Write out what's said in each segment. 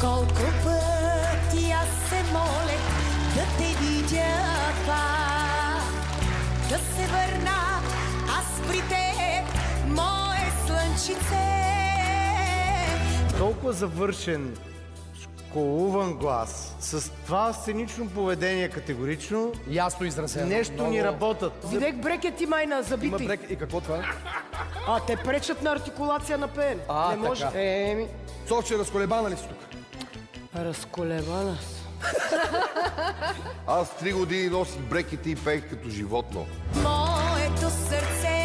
Колко пъти аз се молех да те видя пак, да се върна аз при теб, мое слънчице. Толкова завършен, школуван глас, с това сценично поведение категорично, ясно изразено. нещо ни работят. Видех брекети май на забити. И какво това? Те пречат на артикулация на пеене. Не може. Така. Софче, разколебана ли си тук? Разколебана си. Аз 3 години носих брекети и пеех като животно. Моето сърце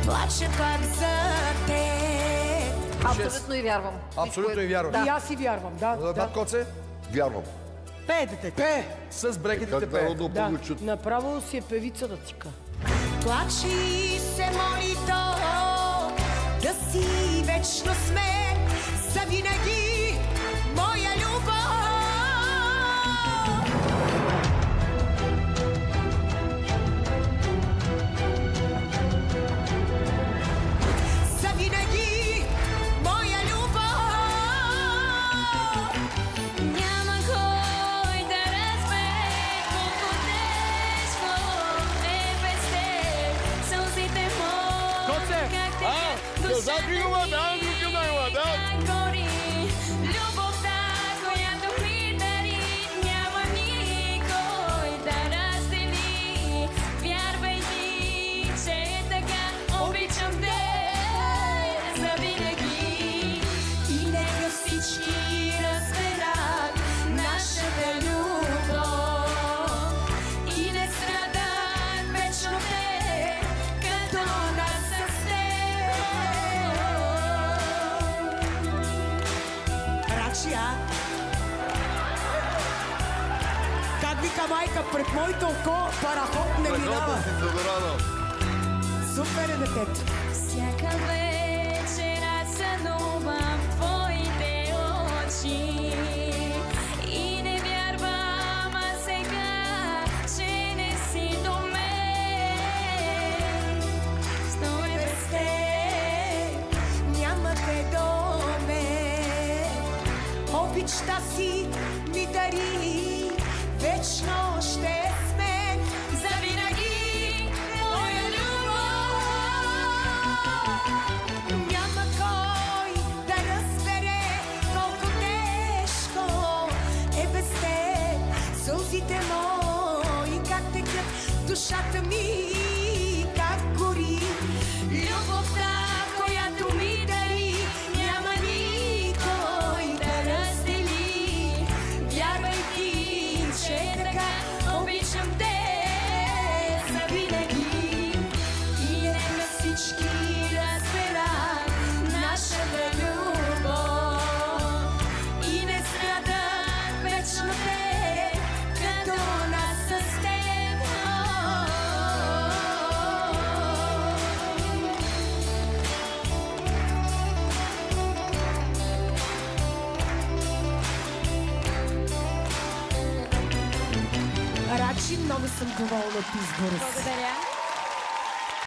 плаче пак за теб. Абсолютно и вярвам. Абсолютно и вярвам. И аз си вярвам, да. Бат Коце? Вярвам. Пее, дете. Пее! С брекетите Как пее. народно Да, получат. направо си е певица да тика. Плачи се моли то да си вечно сме завинаги моя любов. Завинаги моя любов. Няма кой да разбере колко тежко е без теб. Сълзите мои, как текат душата ми, как гори. Любовта, която ми дари, няма никой да раздели. Вярвай ти, че е така, обичам те завинаги. И нека всички разберат нашата любов и не страдат вечно те, като нас с теб. Рачия, как вика майка, пред моето око параход не минава. Супер е, детето. Всяка вечер аз сънувам твоите очи и не вярвам аз сега, че не си до мен. Стой без Без теб няма те до мен. Обичта си ми дари, вечно ще сме завинаги моя любов. Няма кой да разбере колко тежко е без теб. Сълзите мои как текат, душата ми как гори. Любовта, която ми дари, няма никой да раздели. Вярвай ти, че е така, обичам те завинаги. И нека всички разберат нашата любов и не страдат вечно те, като нас с теб. Рачи, много съм доволна от избора си. Благодаря.